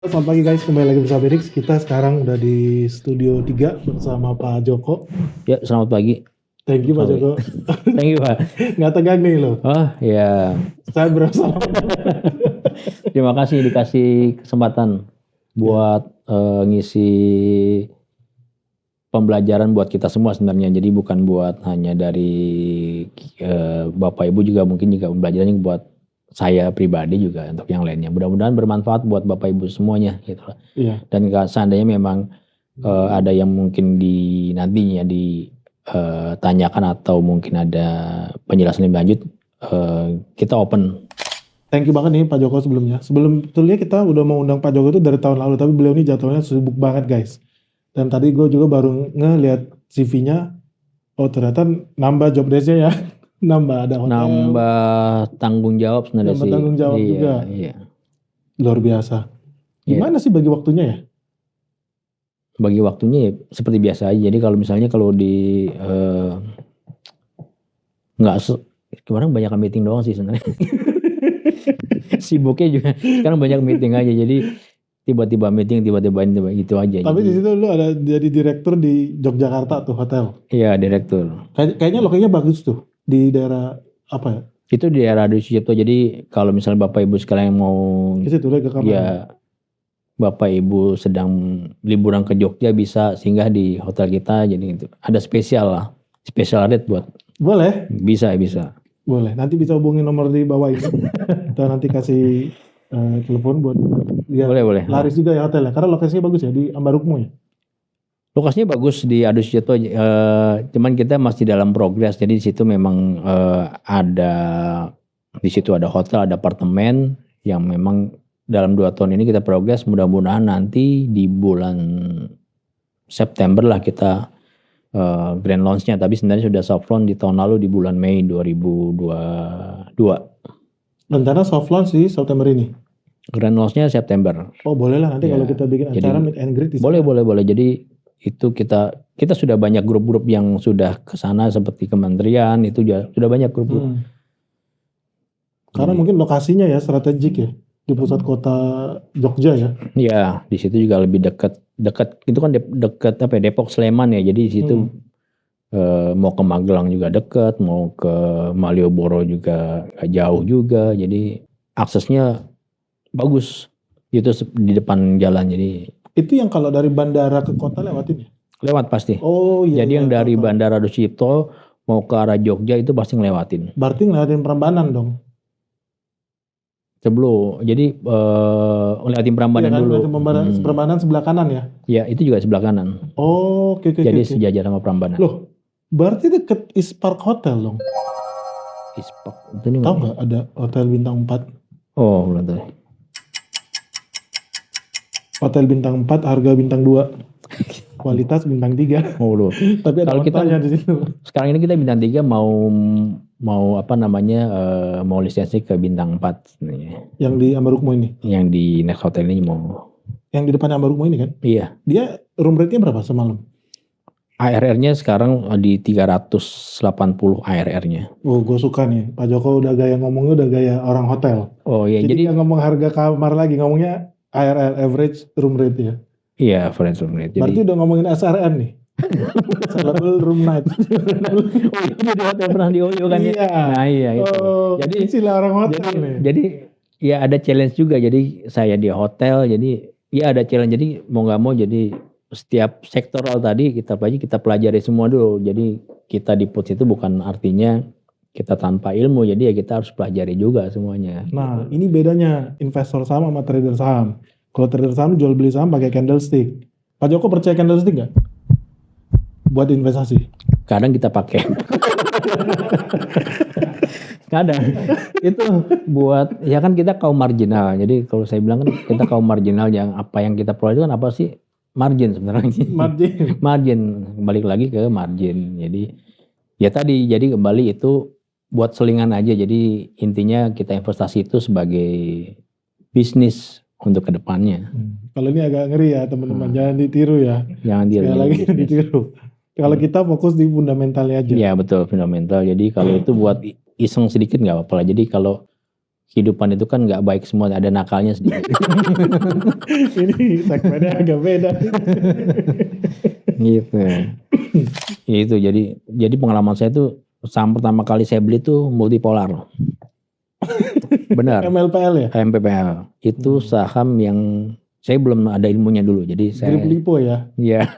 Selamat pagi guys, kembali lagi bersama Felix. Kita sekarang udah di studio 3 bersama Pak Joko. Ya, selamat pagi. Thank you Pak Selamat Joko. Thank you, Pak. Nggak tegang nih loh. Oh, ya. Saya berusaha. Terima kasih dikasih kesempatan buat ngisi pembelajaran buat kita semua sebenarnya. Jadi bukan buat hanya dari Bapak Ibu, juga mungkin juga pembelajarannya buat saya pribadi juga untuk yang lainnya. Mudah-mudahan bermanfaat buat Bapak Ibu semuanya gitu. Iya. Dan seandainya memang ada yang mungkin nantinya ditanyakan atau mungkin ada penjelasan lebih lanjut, kita open. Thank you banget nih Pak Joko sebelumnya. Sebetulnya kita udah mau undang Pak Joko itu dari tahun lalu, tapi beliau ini jadwalnya sibuk banget guys. Dan tadi gue juga baru ngeliat CV-nya, oh ternyata nambah job desk-nya ya. Nambah ada hotel. Nambah tanggung jawab sebenarnya Nambah sih. tanggung jawab Iya, juga. Iya. Luar biasa. Gimana sih bagi waktunya ya? Bagi waktunya ya seperti biasa aja. Jadi kalau misalnya di kemarin banyak meeting doang sih sebenarnya. Sibuknya juga sekarang banyak meeting aja. Jadi tiba-tiba meeting, tiba-tiba gitu aja. Tapi di situ lu ada jadi direktur di Yogyakarta tuh hotel. Iya, direktur. Kayaknya lokasinya bagus tuh di daerah apa ya? Itu di daerah Adi Sucipto. Jadi kalau misalnya Bapak Ibu sekalian mau Bapak Ibu sedang liburan ke Jogja, bisa singgah di hotel kita. Jadi itu ada spesial lah, special rate buat. Boleh? Bisa. Boleh. Nanti bisa hubungin nomor di bawah ini. Kita nanti kasih telepon buat lihat. Boleh. Laris juga ya hotelnya. Karena lokasinya bagus ya di Ambarukmo ya. Lokasinya bagus di Adi Sucipto. Cuman kita masih dalam progres. Jadi di situ memang di situ ada hotel, ada apartemen yang memang dalam 2 tahun ini kita progres. Mudah-mudahan nanti di bulan September lah kita grand launch-nya. Tapi sebenarnya sudah soft launch di tahun lalu di bulan Mei 2022. Rencana soft launch di September ini. Grand launch-nya September. Oh boleh lah nanti kalau kita bikin acara meet and greet di sana. Boleh. Jadi itu kita sudah banyak grup-grup yang sudah ke sana seperti kementerian, itu sudah banyak grup-grup. Karena mungkin lokasinya ya strategik ya di pusat kota Jogja ya. Iya, di situ juga lebih dekat itu kan dekat Depok Sleman ya. Jadi di situ mau ke Magelang juga dekat, mau ke Malioboro juga gak jauh juga. Jadi aksesnya bagus. Itu di depan jalan. Jadi itu yang kalau dari bandara ke kota lewatin ya? Lewat pasti. Oh iya. Jadi yang dari Bandara Adi Sucipto mau ke arah Jogja itu pasti ngelewatin. Berarti ngelewatin Prambanan dong? Sebelum, jadi ngelewatin Prambanan dulu. Prambanan sebelah kanan ya? Ya, itu juga sebelah kanan. Oh, oke. Jadi sejajar sama Prambanan. Loh, berarti deket East Park Hotel dong? East Park, itu nih. Tahu nggak ada hotel bintang 4? Oh, belum tahu. Hotel bintang 4, harga bintang 2. Kualitas bintang 3. Oh, loh. Tapi ada hotelnya di situ. Sekarang ini kita bintang 3 mau mau lisensi ke bintang 4 sebenarnya. Yang di Ambarukmo ini? Yang di Next Hotel ini mau. Yang di depan Ambarukmo ini kan? Iya. Dia room rate-nya berapa semalam? ARR-nya sekarang di 380 ARR-nya. Oh, gue suka nih. Pak Joko udah gaya ngomongnya udah gaya orang hotel. Oh iya. Jadi nggak ngomong harga kamar lagi, ngomongnya ARR, average room rate ya? Iya, average room rate. Berarti udah ngomongin SRN nih? Sellable room night. Oh itu di hotel pernah di Oyo kan ya? Nah iya itu. Jadi istilah orang hotel nih. Jadi ya ada challenge juga. Jadi saya di hotel, jadi ya ada challenge. Jadi mau nggak mau, jadi setiap sektoral tadi kita pelajari semua dulu. Jadi kita di PUTS itu bukan artinya kita tanpa ilmu. Jadi ya kita harus pelajari juga semuanya. Nah ini bedanya investor saham sama trader saham. Kalau trader saham jual beli saham pakai candlestick. Pak Joko percaya candlestick nggak? Buat investasi? Kadang kita pakai. Kadang itu buat, ya kan kita kaum marginal. Jadi kalau saya bilang kan kita kaum marginal, yang apa yang kita perlu itu kan apa sih? Margin sebenarnya. Margin. Balik lagi ke margin. Jadi ya tadi, jadi kembali itu buat selingan aja. Jadi intinya kita investasi itu sebagai bisnis untuk kedepannya. Kalau ini agak ngeri ya teman-teman, jangan ditiru ya. Jangan ditiru. Kalau kita fokus di fundamentalnya aja. Iya betul, fundamental. Jadi kalau itu buat iseng sedikit nggak apa-apa lah. Jadi kalau kehidupan itu kan nggak baik semua, ada nakalnya sedikit. Ini segmennya agak beda. Gitu. Itu jadi pengalaman saya tuh saham pertama kali saya beli tuh Multipolar. Benar. MLPL ya? MPPL. Itu saham yang saya belum ada ilmunya dulu. Jadi saya Grip Lipo ya? Iya.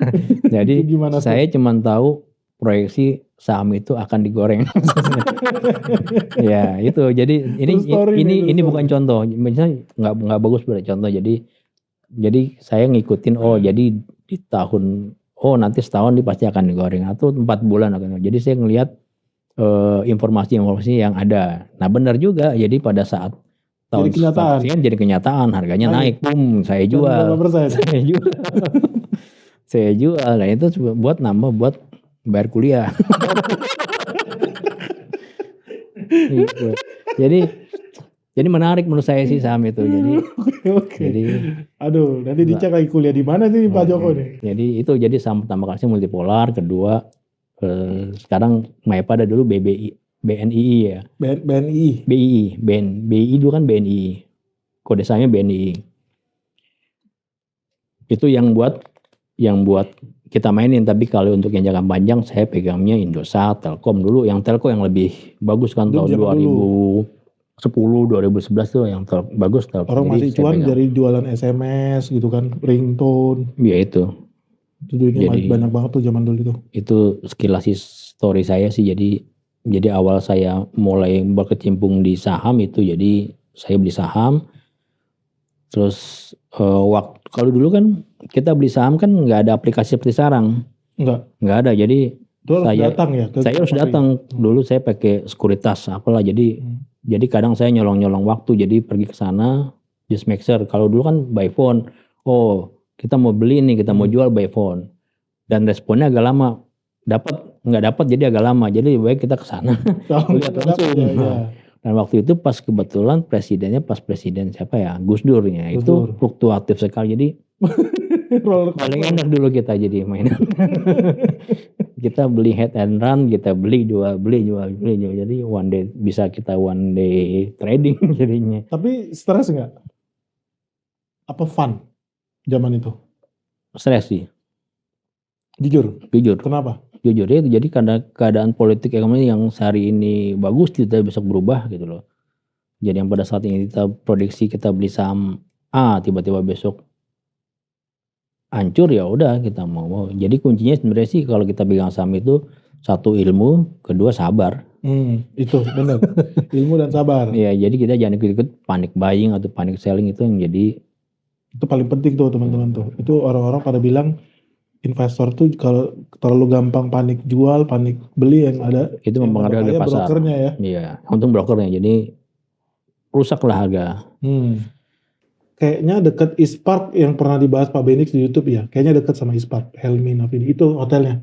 Jadi Gimana saya cuma tahu proyeksi saham itu akan digoreng. Ya, itu. Jadi ini bukan contoh. Misalnya nggak bagus pada contoh. Jadi saya ngikutin jadi di tahun nanti setahun dia pasti akan digoreng atau 4 bulan akan. Jadi saya ngelihat informasi-informasi yang ada. Nah, benar juga. Jadi pada saat tahun jadi kenyataan harganya naik, saya jual. Saya jual. Saya jual. Nah, itu buat bayar kuliah. Gitu. Jadi menarik menurut saya sih saham itu. Jadi aduh, nanti dicek lagi kuliah di mana sih Pak Joko nih. Jadi saham pertama kali Multipolar, kedua sekarang Mayapada dulu BNII ya. BNI dulu kan BNI. Kode sahamnya BNI. Itu yang buat kita mainin, tapi kalau untuk yang jangka panjang saya pegangnya Indosat, Telkom dulu. Yang Telkom yang lebih bagus kan tahun 2010, 2011 tuh yang bagus Telkom. Orang masih cuan dari jualan SMS gitu kan, ringtone. Iya itu. Jadi banyak banget tuh zaman dulu itu. Itu sekilas story saya sih. Jadi awal saya mulai berkecimpung di saham itu, jadi saya beli saham. Terus kalau dulu kan kita beli saham kan nggak ada aplikasi seperti sekarang. Nggak ada. Jadi saya harus datang. Dulu saya pakai sekuritas apalah. Jadi kadang saya nyolong waktu. Jadi pergi ke sana, just make sure. Kalau dulu kan by phone. Kita mau beli nih, kita mau jual by phone. Dan responnya agak lama. Nggak dapat jadi agak lama. Jadi lebih baik kita ke sana. Lihat langsung. Dan waktu itu pas kebetulan presiden siapa ya? Gus Dur ya. Itu fluktuatif sekali. Jadi paling enak dulu kita jadi mainan. Kita beli head and run, kita beli jual. Jadi bisa kita one day trading jadinya. Tapi stres nggak? Apa fun zaman itu? Stres sih. Jujur. Kenapa? Jujur ya, jadi karena keadaan politik ekonomi yang sehari ini bagus, kita besok berubah gitu loh. Jadi yang pada saat ini kita prediksi kita beli saham A, tiba-tiba besok hancur, ya udah kita mau. Jadi kuncinya sebenarnya sih kalau kita pegang saham itu, satu ilmu, kedua sabar. Itu benar. Ilmu dan sabar. Ya, jadi kita jangan ikut panic buying atau panic selling, itu yang jadi itu paling penting tuh teman-teman tuh. Itu orang-orang pada bilang investor tuh kalau terlalu gampang panik jual, panik beli, yang ada itu mempengaruhi harga pasar. Brokernya ya. Iya, untung brokernya, jadi rusaklah harga. Kayaknya dekat Ispark yang pernah dibahas Pak Benix di YouTube ya. Kayaknya dekat sama Ispark, Helmi Navidi. Itu hotelnya.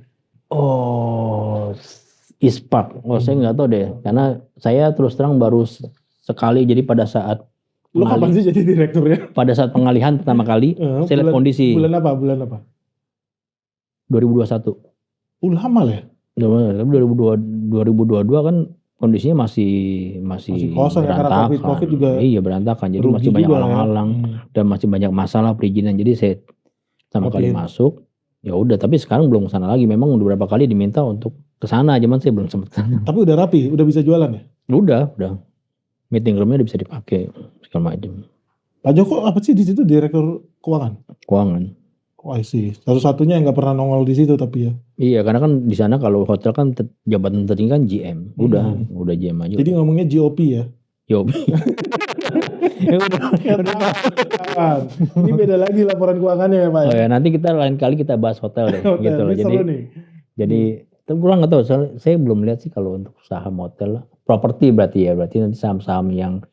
Ispark. Saya nggak tahu deh, karena saya terus terang baru sekali. Jadi pada saat lo kapan sih jadi direkturnya? Pada saat pengalihan pertama kali, saya lihat kondisi. Bulan apa? 2021. Lama lah ya? 2022 kan kondisinya masih kosong ya, karena COVID juga. Iya, berantakan. Jadi masih banyak halang-halang dan masih banyak masalah perizinan. Jadi saya pertama kali masuk, ya udah. Tapi sekarang belum kesana lagi. Memang beberapa kali diminta untuk kesana, cuman saya belum sempat kesana. Tapi udah rapi, udah bisa jualan ya? Udah. Meeting roomnya udah bisa dipakai segala macam. Pak Joko apa sih di situ, direktur keuangan? Sih. Satu-satunya yang nggak pernah nongol di situ tapi ya. Iya, karena kan di sana kalau hotel kan jabatan tertinggi kan GM. Udah GM aja. Jadi ngomongnya GOP ya? GOP. Ini beda lagi laporan keuangannya ya Pak ya? Nanti kita lain kali kita bahas hotel deh. Gitu loh. Jadi kurang nggak tahu. Saya belum lihat sih kalau untuk saham hotel. Properti berarti nanti saham-saham yang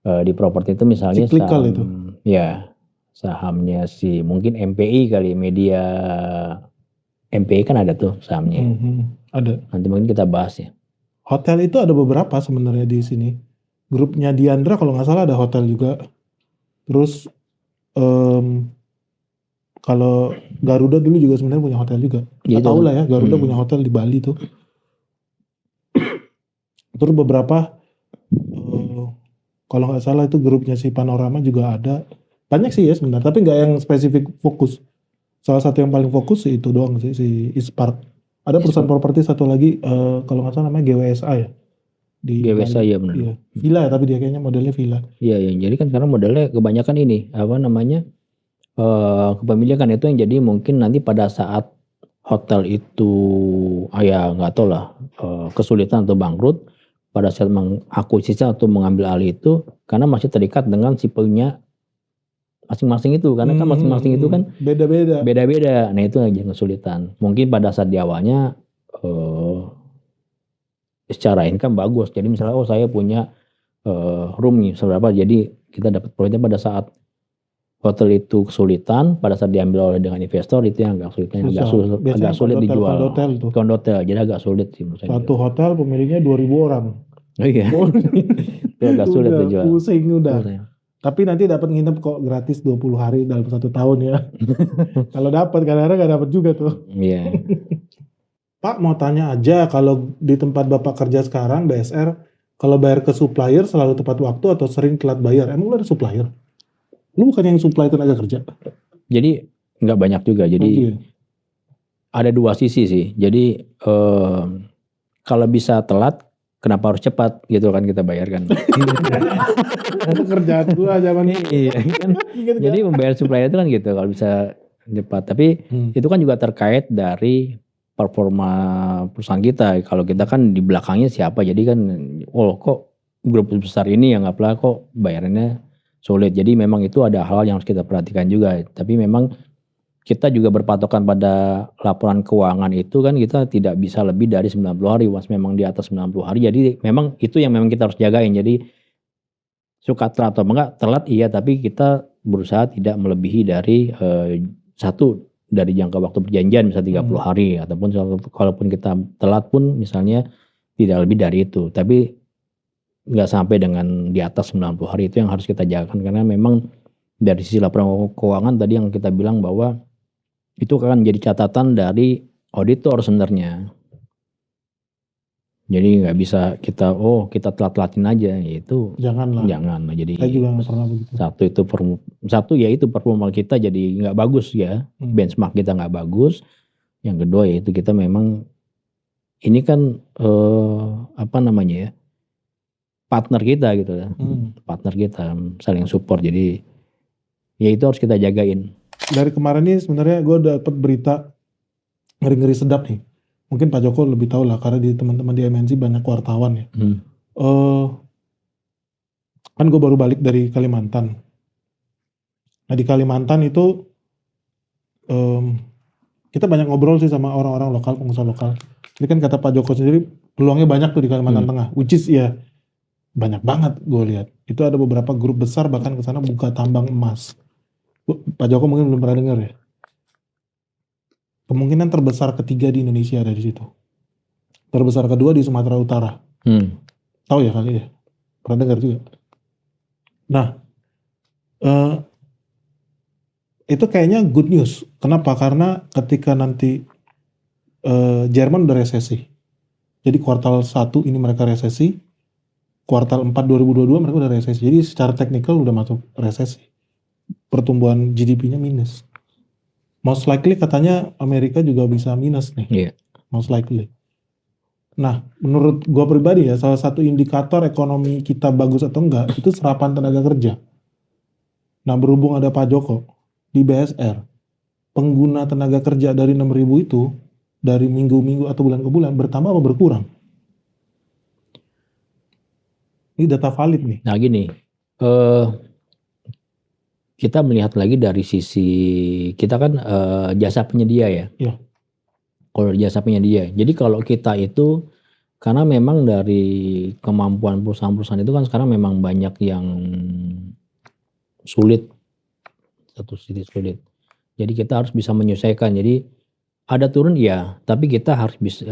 di properti itu misalnya cyclical saham itu. Ya. Sahamnya mungkin MPI kali, media MPI kan ada tuh sahamnya. Ada. Nanti mungkin kita bahas ya. Hotel itu ada beberapa sebenarnya di sini. Grupnya Diandra kalau nggak salah ada hotel juga. Terus kalau Garuda dulu juga sebenarnya punya hotel juga. Nggak tahu lah ya, Garuda punya hotel di Bali tuh. Terus beberapa Kalau nggak salah itu grupnya si Panorama juga ada. Banyak sih ya sebenarnya, tapi nggak yang spesifik fokus. Salah satu yang paling fokus sih itu doang sih, si Ispark. Ada perusahaan Ispark. properti satu lagi, kalau nggak salah namanya GWSA ya. Di GWSA Bali. ya benar. Iya. Villa ya, tapi dia kayaknya modelnya villa. Iya, ya. Jadi kan karena modelnya kebanyakan ini, apa namanya, kepemilikan itu yang jadi mungkin nanti pada saat hotel itu, ya nggak tahu lah, kesulitan atau bangkrut, pada saat mengakuisisi atau mengambil alih itu, karena masih terikat dengan si punya masing-masing itu, karena kan masing-masing itu kan beda-beda. Nah itu yang jadi kesulitan. Mungkin pada saat di awalnya secara income bagus. Jadi misalnya saya punya room nih seberapa, jadi kita dapat profitnya pada saat hotel itu kesulitan, pada saat diambil oleh dengan investor itu yang agak sulit dijual. Kondotel, jadi agak sulit sih menurut saya. Satu hotel pemiliknya 2.000 orang. Oh iya. Itu agak sulit dijual. Pusing udah. Tapi nanti dapat nginep kok gratis 20 hari dalam 1 tahun ya. Kalau dapat, kadang-kadang nggak dapat juga tuh. Iya. Pak mau tanya aja, kalau di tempat Bapak kerja sekarang BSR, kalau bayar ke supplier selalu tepat waktu atau sering telat bayar? Emang lu ada supplier? Lu bukan yang supply tenaga kerja? Jadi nggak banyak juga. Jadi ada dua sisi sih. Jadi kalau bisa telat, kenapa harus cepat gitu kan kita bayarkan. Kerjaan gua zaman iya kan. Jadi membayar supplier itu kan gitu kalau bisa cepat. Tapi itu kan juga terkait dari performa perusahaan kita. Kalau kita kan di belakangnya siapa, jadi kan kok grup besar ini yang nggak pernah kok bayarannya sulit. Jadi memang itu ada hal yang harus kita perhatikan juga. Tapi memang kita juga berpatokan pada laporan keuangan itu kan kita tidak bisa lebih dari 90 hari. Was memang di atas 90 hari. Jadi memang itu yang memang kita harus jagain. Jadi suka telat atau enggak, telat iya, tapi kita berusaha tidak melebihi dari satu dari jangka waktu perjanjian misalnya 30 hari, ataupun kalaupun kita telat pun misalnya tidak lebih dari itu. Tapi nggak sampai dengan di atas 90 hari, itu yang harus kita jagakan. Karena memang dari sisi laporan keuangan tadi yang kita bilang bahwa itu akan jadi catatan dari auditor sebenarnya. Jadi nggak bisa kita telat-telatin aja, itu jangan. Jadi saya juga nggak pernah begitu. Satu ya itu performa kita jadi nggak bagus ya, benchmark kita nggak bagus. Yang kedua ya itu kita memang ini kan partner kita gitu ya, partner kita saling support. Jadi ya itu harus kita jagain. Dari kemarin nih sebenarnya gue dapat berita ngeri-ngeri sedap nih. Mungkin Pak Joko lebih tahu lah karena di teman-teman di MNC banyak wartawan ya. Kan gue baru balik dari Kalimantan. Nah di Kalimantan itu kita banyak ngobrol sih sama orang-orang lokal, pengusaha lokal. Jadi kan kata Pak Joko sendiri peluangnya banyak tuh di Kalimantan Tengah, which is ya banyak banget gue lihat. Itu ada beberapa grup besar bahkan ke sana buka tambang emas. Pak Joko mungkin belum pernah dengar ya. Kemungkinan terbesar ketiga di Indonesia ada di situ. Terbesar kedua di Sumatera Utara. Tahu ya kali ya? Pernah dengar juga. Nah, itu kayaknya good news. Kenapa? Karena ketika nanti Jerman udah resesi. Jadi kuartal 1 ini mereka resesi. Kuartal 4 2022 mereka udah resesi. Jadi secara teknikal udah masuk resesi. Pertumbuhan GDP-nya minus. Most likely katanya Amerika juga bisa minus nih. Yeah. Most likely. Nah, menurut gua pribadi ya, salah satu indikator ekonomi kita bagus atau enggak, itu serapan tenaga kerja. Nah, berhubung ada Pak Joko di BSR, pengguna tenaga kerja dari 6.000 itu, dari minggu-minggu atau bulan ke bulan, bertambah apa berkurang? Ini data valid nih. Nah gini, kita melihat lagi dari sisi, kita kan jasa penyedia ya. Iya. Kalau jasa penyedia. Jadi kalau kita itu, karena memang dari kemampuan perusahaan-perusahaan itu kan sekarang memang banyak yang sulit. Satu sisi sulit. Jadi kita harus bisa menyesuaikan. Jadi ada turun ya, tapi kita harus bisa,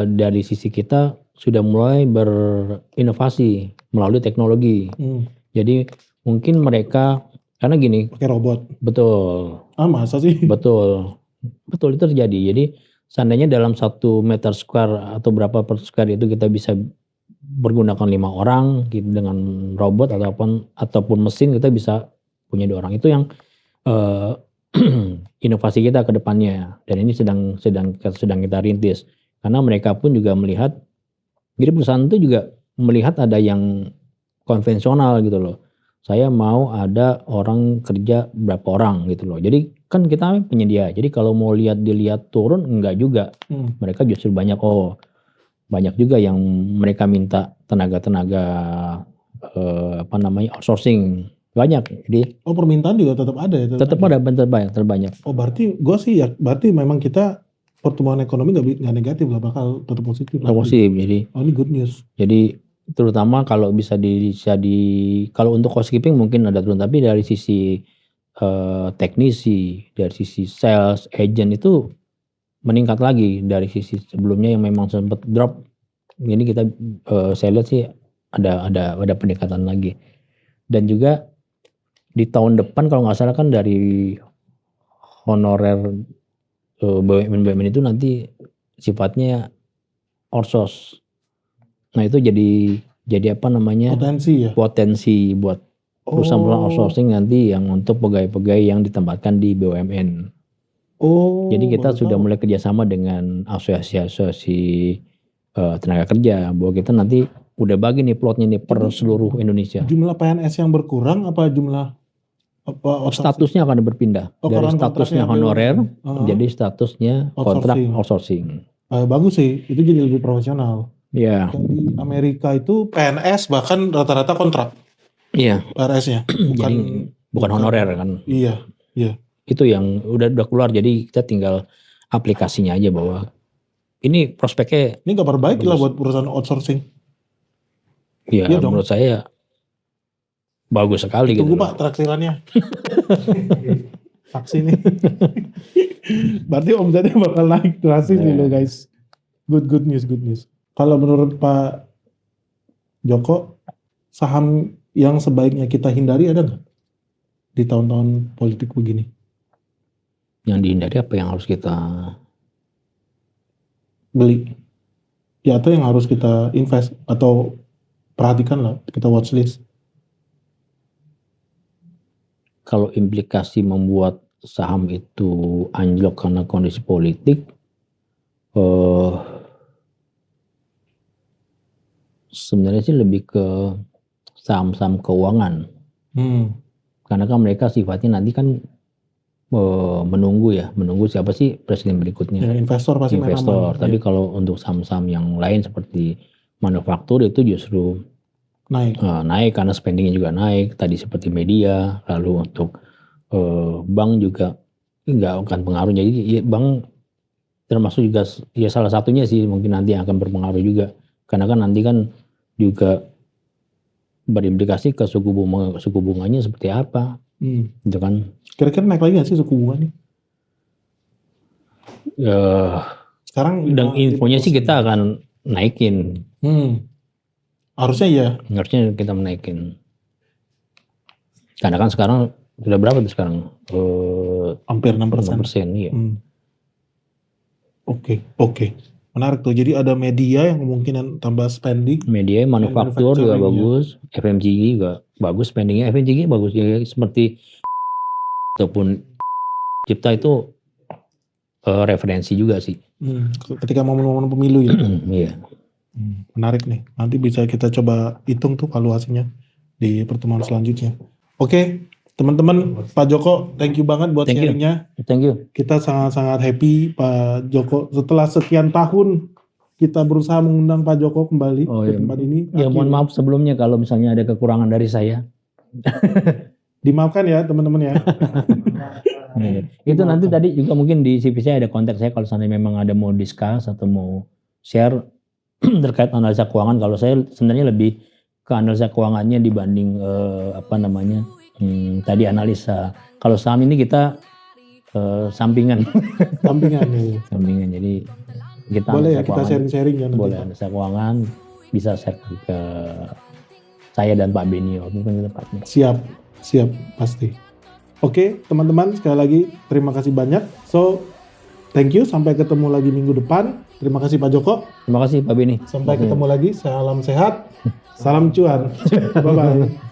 dari sisi kita sudah mulai berinovasi melalui teknologi. Jadi mungkin mereka, karena gini. Pakai robot. Betul. Masa sih? Betul itu terjadi. Jadi seandainya dalam 1 meter square atau berapa per square itu kita bisa bergunakan 5 orang gitu, dengan robot ataupun mesin kita bisa punya 2 orang. Itu yang inovasi kita ke depannya, dan ini sedang kita rintis. Karena mereka pun juga melihat, jadi perusahaan itu juga melihat ada yang konvensional gitu loh. Saya mau ada orang kerja berapa orang gitu loh. Jadi kan kita penyedia. Jadi kalau mau dilihat turun enggak juga. Mereka justru banyak juga yang mereka minta tenaga outsourcing banyak. Jadi permintaan juga tetap ada ya? Tetap ada terbanyak. Berarti gue sih ya, berarti memang kita pertumbuhan ekonomi nggak negatif lah, bakal tetap positif. Positif. Jadi ini good news. Jadi terutama kalau bisa kalau untuk housekeeping mungkin ada turun, tapi dari sisi teknisi, dari sisi sales, agent itu meningkat lagi dari sisi sebelumnya yang memang sempat drop. Ini kita saya lihat sih ada peningkatan lagi. Dan juga di tahun depan kalau nggak salah kan dari honorer BUMN itu nanti sifatnya outsource. Nah itu jadi potensi buat perusahaan outsourcing nanti yang untuk pegawai-pegawai yang ditempatkan di BUMN. Jadi kita sudah mulai kerjasama dengan asosiasi tenaga kerja, bahwa kita nanti udah bagi nih plotnya nih per seluruh Indonesia. Jumlah PNS yang berkurang apa jumlah statusnya akan berpindah dari statusnya honorer jadi statusnya kontrak outsourcing. Bagus sih, itu jadi lebih profesional. Iya. Di Amerika itu PNS bahkan rata-rata kontrak. Iya. PNS-nya. Bukan honorer kan. Iya. Itu yang udah keluar, jadi kita tinggal aplikasinya aja bahwa ini prospeknya. Ini kabar baik lah buat perusahaan outsourcing. Iya, menurut saya bagus sekali. Tunggu gitu Pak traktirannya. Taksi nih. Berarti omsetnya bakal naik drastis nih lo guys. Good news. Kalau menurut Pak Joko, saham yang sebaiknya kita hindari ada nggak di tahun-tahun politik begini? Yang dihindari apa yang harus kita beli? Ya atau yang harus kita invest atau perhatikan lah, kita watchlist. Kalau implikasi membuat saham itu anjlok karena kondisi politik, sebenarnya sih lebih ke saham-saham keuangan. Karena kan mereka sifatnya nanti kan menunggu siapa sih presiden berikutnya. Ya, investor pasti investor. Tapi kalau untuk saham-saham yang lain seperti manufaktur itu justru naik karena spendingnya juga naik. Tadi seperti media, lalu untuk bank juga nggak akan pengaruh. Jadi bank termasuk juga ya salah satunya sih mungkin nanti akan berpengaruh juga. Karena kan nanti kan juga berimplikasi ke suku bunganya seperti apa. Gitu kan. Kira-kira naik lagi nggak sih suku bunga nih? Sekarang dan infonya sih kita akan naikin. Harusnya ya. Harusnya kita menaikin. Karena kan sekarang sudah berapa tuh sekarang? Hampir 6%. Iya. Oke. Menarik tuh. Jadi ada media yang kemungkinan tambah spending. Media, manufaktur juga bagus. FMCG juga bagus spendingnya. FMCG bagus juga seperti ataupun Cipta itu referensi juga sih. Ketika momen-momen pemilu ya. Iya. Menarik nih. Nanti bisa kita coba hitung tuh valuasinya di pertemuan selanjutnya. Oke, teman-teman, Pak Joko, thank you banget buat sharingnya. Thank you. Kita sangat-sangat happy Pak Joko. Setelah sekian tahun kita berusaha mengundang Pak Joko kembali ke tempat ini. Ya mohon maaf sebelumnya kalau misalnya ada kekurangan dari saya. Dimaafkan ya teman-teman ya. Itu nanti tadi juga mungkin di CV saya ada kontak saya kalau seandainya memang ada mau discuss atau mau share terkait analisa keuangan. Kalau saya sebenarnya lebih ke analisa keuangannya dibanding tadi analisa. Kalau saham ini kita sampingan. Sampingan. Jadi kita boleh ya kita sharing-sharing ya. Boleh analisa keuangan bisa share ke saya dan Pak Beni waktu itu partner. Siap pasti. Oke, teman-teman, sekali lagi terima kasih banyak. So, Thank you, sampai ketemu lagi minggu depan. Terima kasih Pak Joko. Terima kasih Pak Beni. Sampai ketemu lagi, salam sehat, salam cuan. Bye-bye.